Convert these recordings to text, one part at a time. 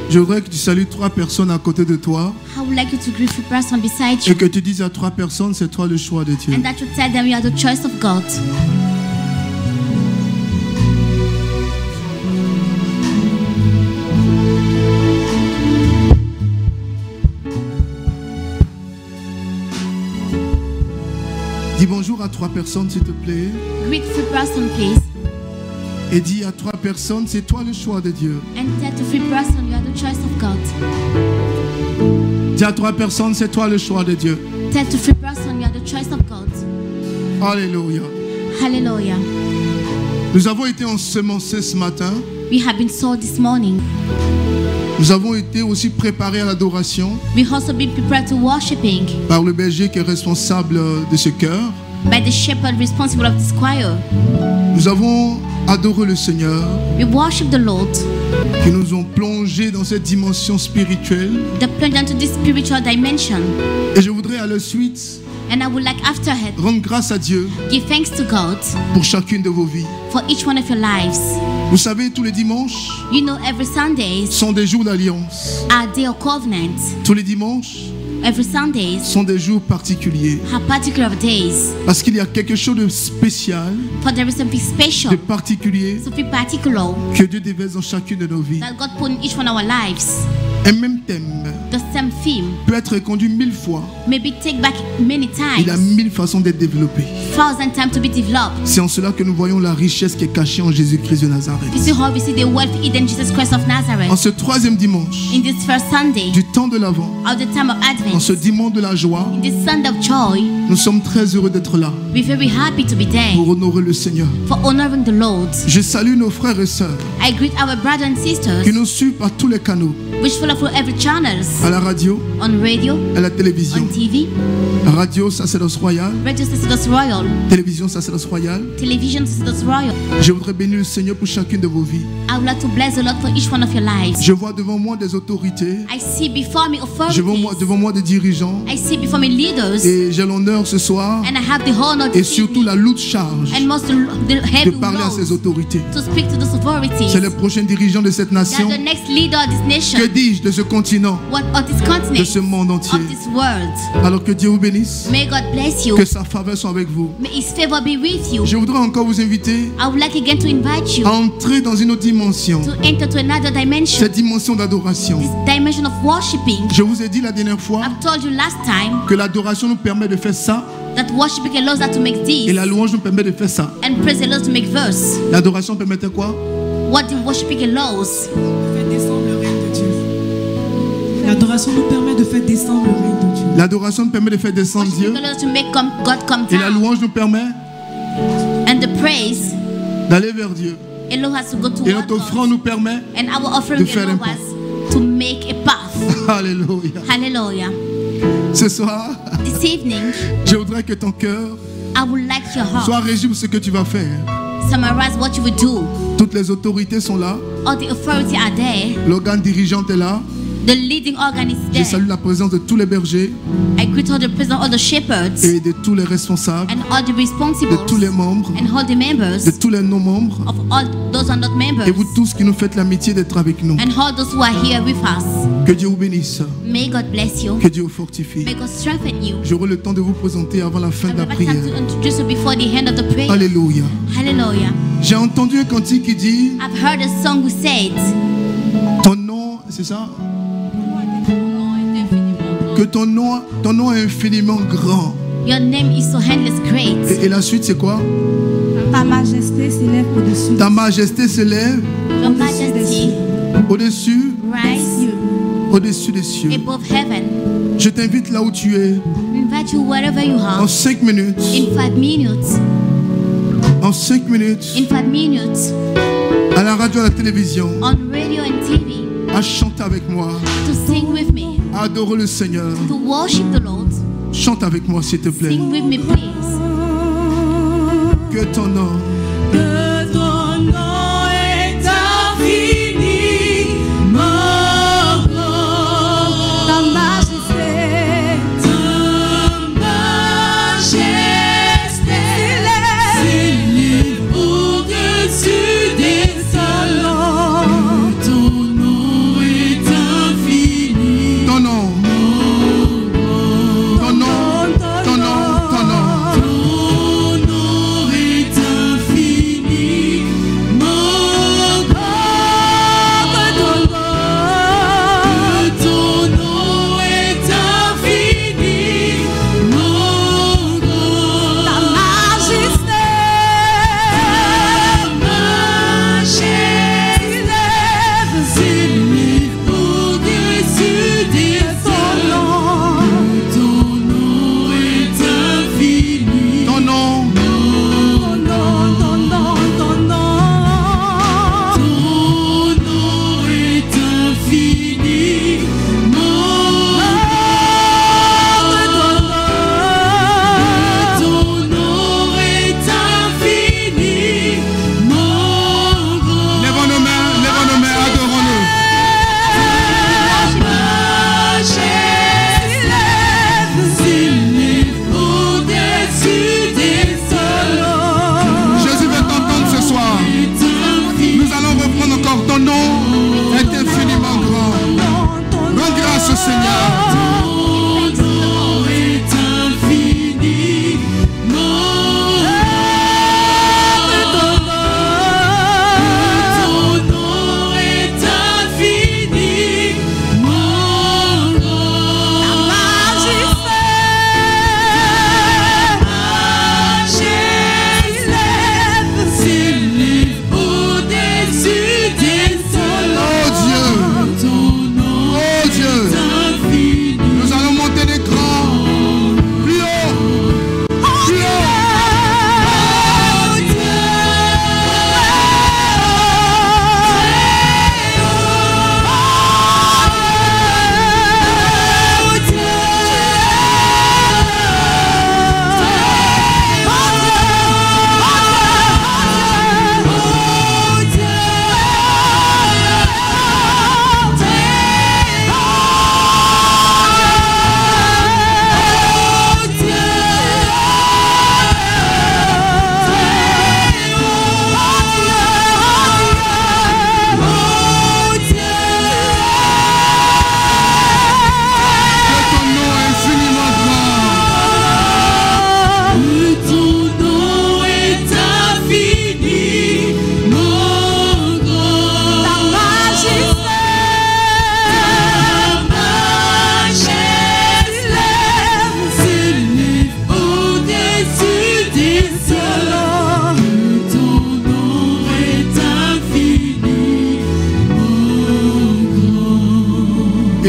Je voudrais que tu salues 3 personnes à côté de toi. I would like you to greet the person beside you. Et que tu dises à 3 personnes, c'est toi le choix de Dieu. And that you tell them you are the choice of God. Dis bonjour à 3 personnes, s'il te plaît. Greet 3 person, please. Et dis à 3 personnes, c'est toi le choix de Dieu. And tell to 3 person, you are the choice of God. Dis à 3 personnes, c'est toi le choix de Dieu. Tell to 3 person, you are the choice of God. Alléluia. Hallelujah. Nous avons été ensemencés ce matin. We have been sold this morning. Nous avons été aussi préparés à l'adoration We also been prepared to worshiping par le berger qui est responsable de ce cœur. by the shepherd responsible of this choir. Nous avons adoré le Seigneur We worship the Lord. qui nous ont plongés dans cette dimension spirituelle. The plunge into this spiritual dimension. Et je voudrais à la suite And I would like after it, rendre grâce à Dieu give thanks to God pour chacune de vos vies. for each one of your lives. Vous savez, tous les dimanches You know, every Sundays sont des jours d'alliance. are day of covenant. Tous les dimanches Every Sundays sont des jours particuliers. are particular days. Parce qu'il y a quelque chose de spécial, For there is something de special, particulier something particular que Dieu déverse dans chacune de nos vies. that God put in each one of our lives. Un même thème The same theme peut être conduit 1000 fois. may be take back many Il a times, 1000 façons d'être développé. 1,000 times to be developed. C'est en cela que nous voyons la richesse qui est cachée en Jésus-Christ de Nazareth. You see how we see the wealth hidden in Jesus Christ of En Nazareth. ce 3e dimanche In this first Sunday du temps de l'Avent, of the time of en ce Advent, dimanche de la joie, in this Sunday of joy, nous sommes très heureux d'être là we're very happy to be there pour honorer le Seigneur. for honoring the Lord. Je salue nos frères et sœurs I greet our brothers and sisters qui nous suivent par tous les canaux, which follow through every channels, à la radio, on radio, à la télévision. on TV, Radio Sacerdoce Royal, Radio Sacerdoce Royal, télévision Sacerdoce Royal. Television Sacerdoce Royal. Je voudrais bénir le Seigneur pour chacune de vos vies. I would like to bless the Lord for each one of your lives. Je vois devant moi des autorités, I see before me je vois authorities. devant moi des dirigeants I see before me leaders, et j'ai l'honneur ce soir and I have the honor et to surtout la lourde charge and most the de heavy parler à ces load autorités. to speak to those authorities. C'est les prochains dirigeants de cette They are nation. the next leader of this nation. Que dis-je de ce continent, What of this de continent, ce monde entier? of this world. Alors que Dieu vous bénisse, May God bless you. que sa faveur soit avec vous. May His favor be with you. Je voudrais encore vous inviter I would like again to invite you à entrer dans une autre dimension, to enter to another dimension, cette dimension d'adoration. this dimension of worshiping. Je vous ai dit la dernière fois I've told you last time que l'adoration nous permet de faire ça that worshiping allows us to make et this, la louange nous permet de faire ça. and praise allows to make verse. L'adoration permettait quoi? What the worshiping allows? Faire descendre le règne de Dieu. L'adoration nous permet de faire descendre le règne de Dieu. L'adoration nous permet de faire descendre Dieu Worshiping allows to make God come et la down, louange nous permet and the praise d'aller vers Dieu. allows us to go Et toward notre God, offrande nous permet. and our offering de faire un allows us to make a path. Alléluia. Hallelujah. Ce soir, This evening, je voudrais que ton cœur I would like your heart soit régi pour ce que tu vas faire. summarize what you will do. Toutes les autorités sont là, All the authority are there. l'organe dirigeant est là. The leading organ is Je there. salue la présence de tous les bergers I greet all the president, all the shepherds, et de tous les responsables, and all the de responsibles, tous les membres, and all the members de tous les non-membres of all those who are not members, et vous tous qui nous faites l'amitié d'être avec nous. and all those who are here with us. Que Dieu vous bénisse, May God bless you. que Dieu vous fortifie. May God strengthen you. J'aurai le temps de vous présenter avant la fin de la I've never time prière. to introduce you before the end of the prayer. Alléluia. Hallelujah. J'ai entendu un cantique qui dit I've heard a song who said, ton nom, c'est ça? Que ton nom est infiniment grand. your name is so endless great. Et la suite, c'est quoi? Ta majesté s'élève au-dessus. Ta majesté s'élève Your majesty au-dessus, rise au-dessus des cieux. above heaven. Je t'invite là où tu es, Invite you wherever you en are. 5 minutes, In 5 minutes. en 5 minutes, In 5 minutes. à la radio, à la télévision, On radio and TV. à chanter avec moi, To sing with me. à adorer le Seigneur. To worship the Lord. Chante avec moi, s'il te plaît. Sing with me, please. Que ton nom, Que ton nom est infiniment grand. Ta majesté Ta majesté s'élève au-dessus des salons. Ton nom est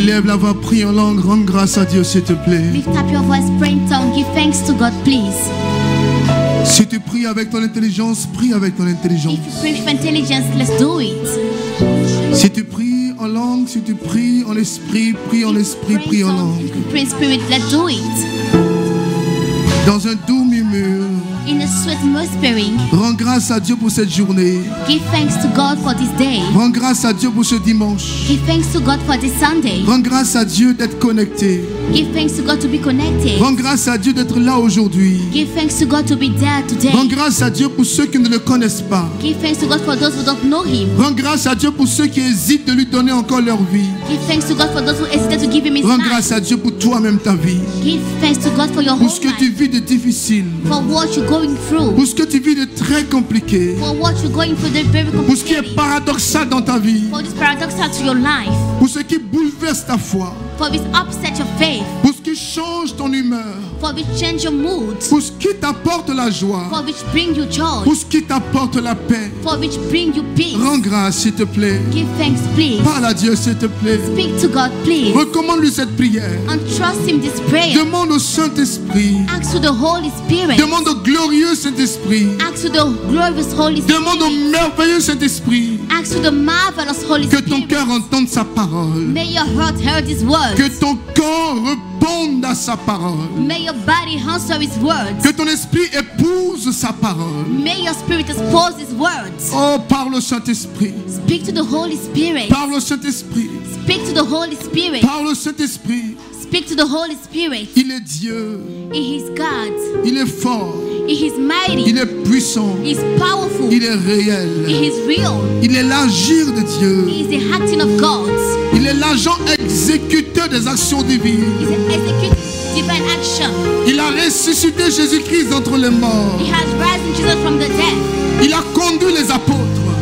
Élève la voix, prie en langue, rends grâce à Dieu, s'il te plaît. Lift up your voice, pray in tongue, give thanks to God, please. Si tu pries avec ton intelligence, prie avec ton intelligence. If you pray with intelligence, let's do it. Si tu pries en langue, si tu pries en esprit, prie en esprit, prie en langue. If you pray in spirit, let's do it. Dans un doux murmure, In a sweet whispering, rends grâce à Dieu pour cette journée. give thanks to God for this day. Rends grâce à Dieu pour ce dimanche. Give thanks to God for this Sunday. Rends grâce à Dieu d'être connecté. Give thanks to God to be connected. Rends grâce à Dieu d'être là aujourd'hui. Give thanks to God to be there today. Rends grâce à Dieu pour ceux qui ne le connaissent pas. Give thanks to God for those who don't know Him. Rends grâce à Dieu pour ceux qui hésitent de lui donner encore leur vie. Give thanks to God for those who hesitate to give Him His Rends life. grâce à Dieu pour toi-même ta vie. Give thanks to God for your Pour whole ce que tu life. vis de difficile. For what you're going through. Pour ce que tu vis de très compliqué. For what you're going through, they're very Pour ce qui est complicated. paradoxal dans ta vie. For this paradoxal to your life. Pour ce qui bouleverse ta foi. For this upset your faith. Pour ce qui change ton humeur. For which change your mood. Pour ce qui t'apporte la joie. For which bring you joy. Pour ce qui t'apporte la paix. For which bring you peace. Rends grâce, s'il te plaît. Give thanks, please. Parle à Dieu, s'il te plaît. Speak to God, please. Recommande-lui cette prière. And trust Him this prayer. Demande au Saint-Esprit. Ask to the Holy Spirit. Demande au glorieux Saint-Esprit. Ask to the glorious Holy Demande au Spirit. merveilleux Saint-Esprit. Ask to the marvelous Holy Que ton Spirit. cœur entende sa parole. May your heart hear His words. Que ton corps réponde à sa parole. May your body answer His words. Que ton esprit épouse sa parole. May your spirit espouse His words. Oh, parle au Saint-Esprit. Speak to the Holy Spirit. Parle au Saint-Esprit. Speak to the Holy Spirit. Parle au Saint-Esprit. Speak to the Holy Spirit. Il est Dieu. He is God. Il est fort. He is mighty. Il est puissant. He is powerful. Il est réel. He is real. Il est l'agir de Dieu. He is the acting of God. Il est l'agent exécuteur des actions divines. He is executing divine action. Il a ressuscité Jésus-Christ d'entre les morts. He has risen Jesus from the dead. Il a conduit les apôtres.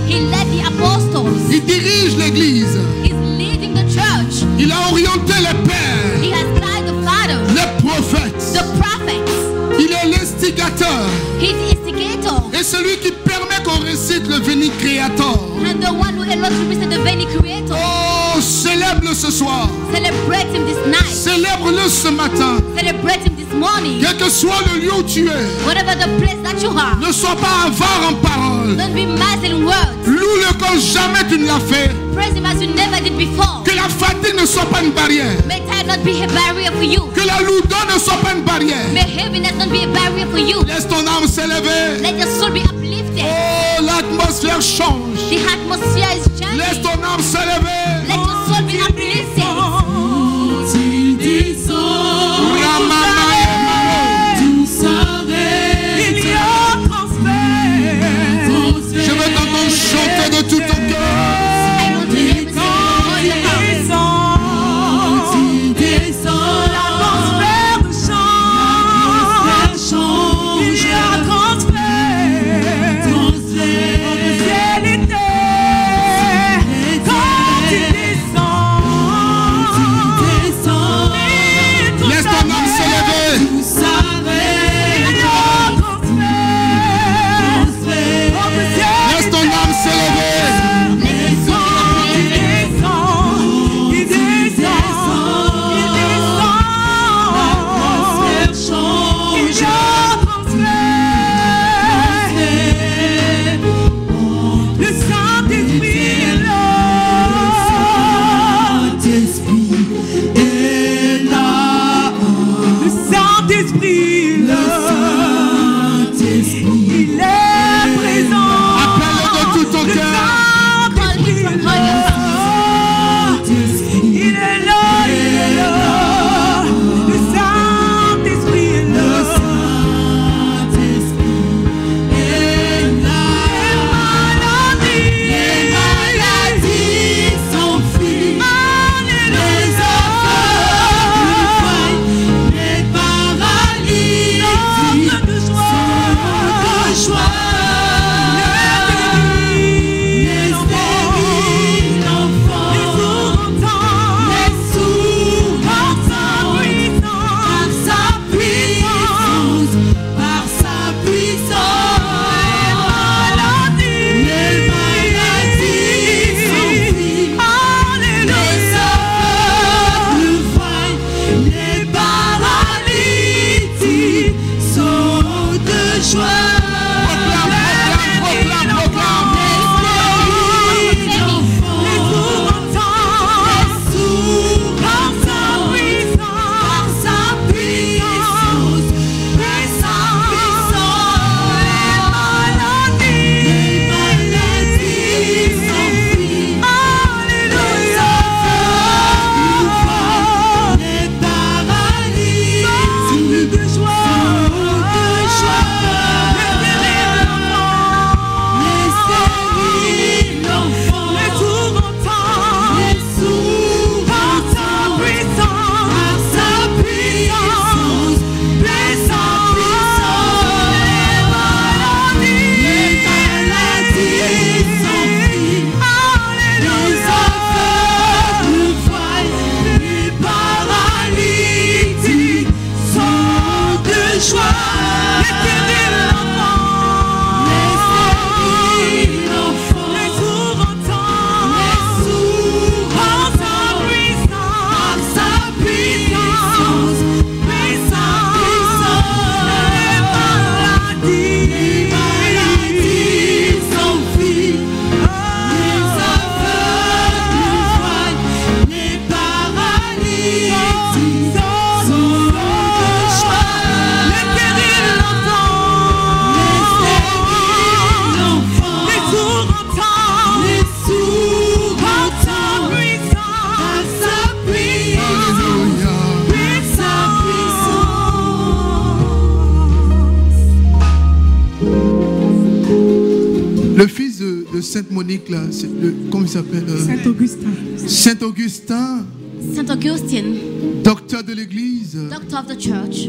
He led the apostles. Il dirige l'église. He's leading the church. Il a orienté les pères, He has guided the fathers, les prophètes. the prophets. Il est l'instigateur He's the instigator et celui qui permet qu'on récite le Veni Creator. and the one who allows to visit the very creator. Oh, célèbre-le ce soir. Celebrate Him this night. Célèbre-le ce matin. Celebrate Him this morning. Quel que soit le lieu où tu es, Whatever the place that you are, ne sois pas avare en parole. don't be mild in words. Loue-le comme jamais tu ne l'as fait. Praise Him as you never did before. Que la fatigue ne soit pas une barrière. May time not be a barrier for you. Que la lourdeur ne soit pas une barrière. May heaviness not be a barrier for you. Laisse ton âme s'élever. Let your soul be uplifted. Oh, l'atmosphère change. The atmosphere is Laisse changing. ton âme s'élever. Let your soul be uplifted. Je veux t'entendre chanter de tout ton cœur. I want to hear you sing with all your heart. choix. L'éternel enfant. Les sourds entendent. En sa puissance. Les maladies s'enfuient. Les aveugles voient. Les paralytiques sont de choix. L'éternel entend. Les sourds entendent. En sa puissance. Le fils de Sainte Monique, là, comment il s'appelle Saint-Augustin. Saint-Augustin, Saint Augustine, docteur de l'église, doctor of the church,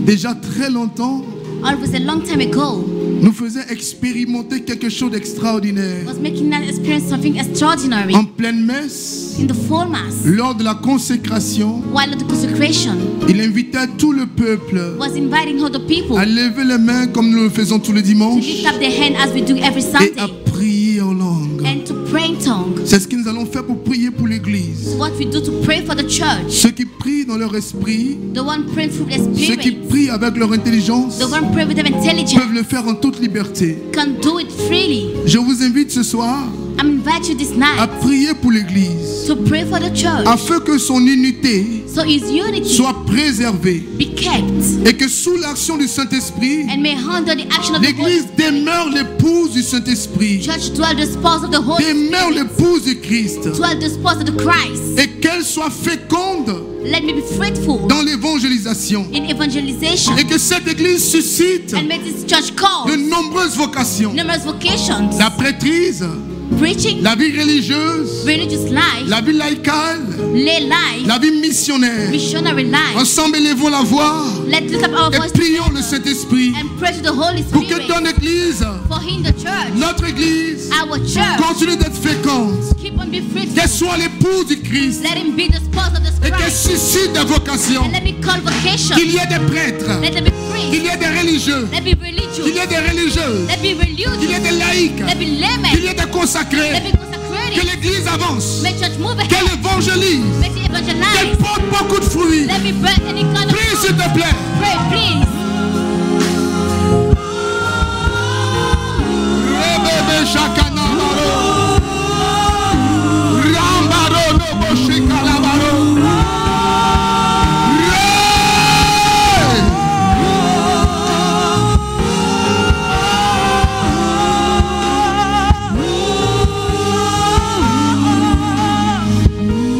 déjà très longtemps, always a long time ago, nous faisait expérimenter quelque chose d'extraordinaire. was making us experience something extraordinary En pleine messe, in the full mass. lors de la consécration, While at the consecration, il invitait tout le peuple was inviting all the people à lever les mains comme nous le faisons tous les to dimanches lift up their hand as we do every et à Sunday prier en langue. and to pray in tongue. C'est ce que nous allons faire pour prier pour l'église. What we do to pray for the church. Ceux qui prient dans leur esprit, The one praying through the ceux qui Spirit. prient avec leur intelligence, The one praying with their intelligence peuvent le faire en toute liberté. can do it freely. Je vous invite ce soir I'm inviting you this à night prier pour l'église to pray for the church afin que son unité so his unity soit préservée be kept et que sous l'action du Saint-Esprit, and may under the action of the Holy l'église Spirit. demeure l'épouse du Saint-Esprit, Church dwell the spouse of the Holy demeure Spirit. l'épouse de Christ Dwell the spouse of the Christ. et qu'elle soit féconde Let me be fruitful dans l'évangélisation in evangelization et que cette église suscite and make this church call de nombreuses vocations. numerous vocations. La prêtrise, Preaching, la vie religieuse, religious life, la vie laïcale, lay life, la vie missionnaire. missionary life. Ensemble, élevons la voix Let's lift up our et voice prions le Saint-Esprit and pray to the Holy pour que Spirit ton église, for him, the church, notre église, our church, continue d'être féconde, keep on being fruitful. qu'elle soit l'épouse du Christ Let him be the spouse of the et qu'elle Christ. suscite des vocations, And let me call vocation. qu'il y ait des prêtres, Let them be qu'il free. y ait des religieux, Let be qu'il religious. y ait des religieuses, Let be qu'il y ait religious. des laïcs, Let be qu'il y laymen. ait des consacrés, Let be que consecrated. l'église avance, Make church move qu'elle ahead. évangélise, Make it qu'elle evangelize. porte beaucoup de fruits. Let me birth any kind of Prie s'il fruit. te plaît. Pray, please. Rebebe shakana baro. Rambaro no boshikala baro.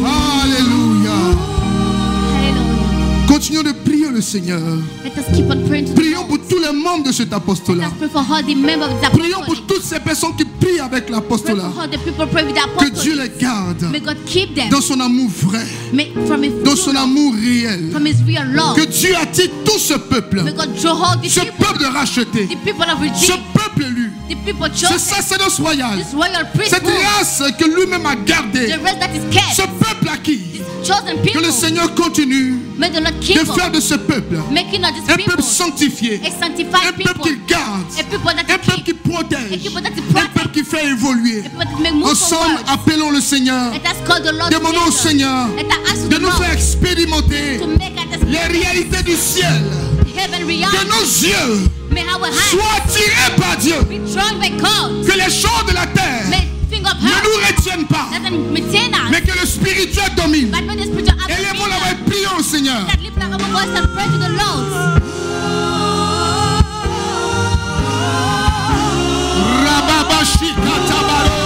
Alléluia. Hallelujah. Continuons de prier le Seigneur. Let us keep on praying to the Prions Lord. pour tous les membres de cet Let apostolat. us pray for all the members of the Prions pour apostolic. toutes ces personnes qui prient avec Pray l'apostolat. for all the people pray with the Que Dieu apostolic. les garde May God keep them. dans son amour vrai, From his dans true son love, amour réel. from his real love. Que Dieu attire tout ce peuple, May God draw all the ce people, peuple de racheté, the people of ce redeemed, peuple élu, the people ce chosen, sacerdoce royal, this royal cette priesthood, race que lui-même a gardée, the rest that is ce kept, peuple acquis. chosen Que people. le Seigneur continue May the Lord de keep faire us, de ce peuple making us this un people peuple sanctifié, a un sanctified peuple people, qu'il garde, a people that un is peuple qui keep, a protège, people that is un peuple protect, qui fait évoluer. a people that make move Ensemble, forward. appelons le Seigneur. Let us call the Lord Demandons au together. Seigneur Let us ask de the nous faire Lord expérimenter to make us les réalités du ciel. heaven Que reality. nos yeux May our hands soient attirés par Dieu. be drawn by God. Que les choses de la terre May think of ne her nous retiennent pas, doesn't maintain us, mais que le spirituel domine. but may the spiritual Élevons la voix atmosphere et prions au Seigneur. that lift up our voice and pray to the Lord. Rababashikatabaro.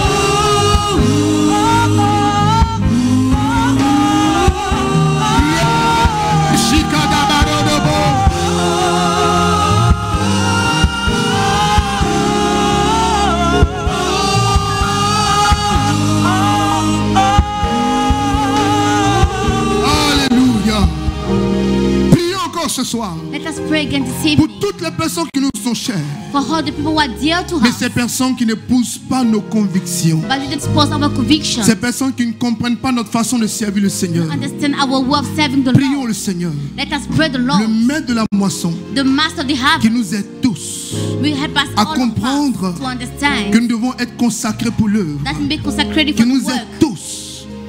Shikadabarodobo. Alléluia. Prions encore ce soir Let us pray again this pour evening toutes les personnes qui nous sont chères, for all the people who are dear to mais us, ces personnes qui n'épousent pas nos convictions, but we dispose our convictions, ces personnes qui ne comprennent pas notre façon de servir le Seigneur. understand our way of serving the Prions Lord. le Seigneur, Let us pray the le Lord, maître de la moisson, the master of the qui harvest, nous aide tous, will help us à all of comprendre us to understand que nous devons être consacrés pour l'œuvre, that we be consecrated qui for the nous work. aide tous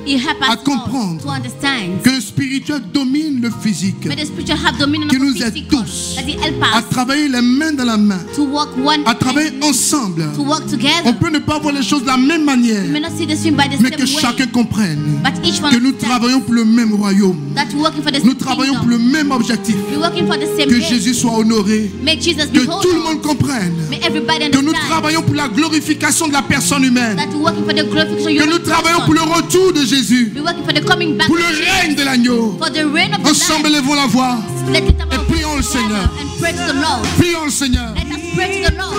He help à us all comprendre to understand. que le spirituel domine le physique, May the spiritual have dominion qui of the nous aide physical, tous that He help à us travailler les mains dans la main, to work one à travailler hand, ensemble. to work together. On peut ne pas voir les choses de la même manière, We may not see the thing by the mais same que chacun way, comprenne but each one que nous understands travaillons pour le même royaume, that we're working for the nous same travaillons pour le kingdom. même objectif, We're working for the same que aim. Jésus soit honoré, May Jesus que be tout le monde honored. comprenne May everybody que nous understand travaillons pour la glorification de la personne humaine, that we're working for the glorification of que nous human travaillons pour person. le retour de Jésus, We're working for the coming back pour of le Jesus, règne de l'agneau. for the reign of the Ensemble, Lamb. élevons la voix. Let's lift up Et our prions le voices Seigneur. together and pray to the Lord. Prions le Seigneur. Let us pray to the Lord.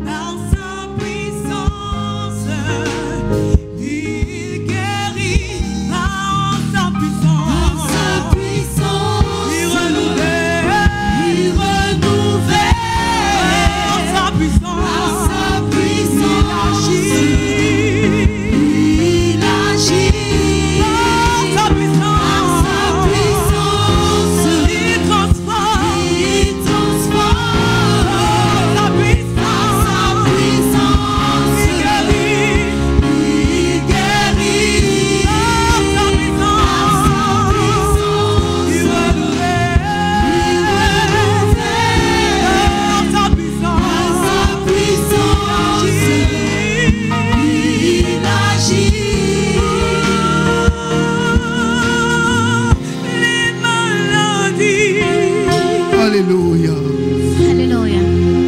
Par sa puissance, il guérit. Par sa puissance, il renouvelle. Par sa puissance, il agit. Par sa puissance, il transforme. Par sa puissance, il guérit. Par sa puissance, il renouvelle. Par sa puissance, il agit. Les maladies. Alléluia. Hallelujah.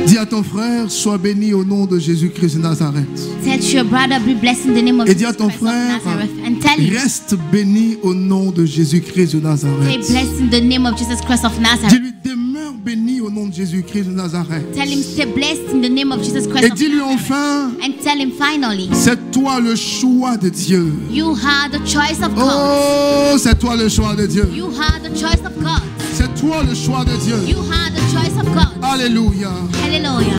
Dis à ton frère, sois béni au nom de Jésus-Christ de Nazareth. Tell your brother, be blessed in the name of Et dis à Jesus ton Christ of frère, Nazareth. And tell him, reste béni au nom de Jésus-Christ de stay Nazareth. blessed in the name of Jesus Christ of Nazareth. Dis-lui, demeure béni au nom de Jésus-Christ de Nazareth. Tell him, stay blessed in the name of Jesus Christ Et of dis-lui Nazareth. enfin, And tell him finally, c'est toi le choix de Dieu. you are the choice of God. Oh, c'est toi le choix de Dieu. You are the choice of God. C'est toi le choix de Dieu. You are the choice of God. Alléluia. Hallelujah.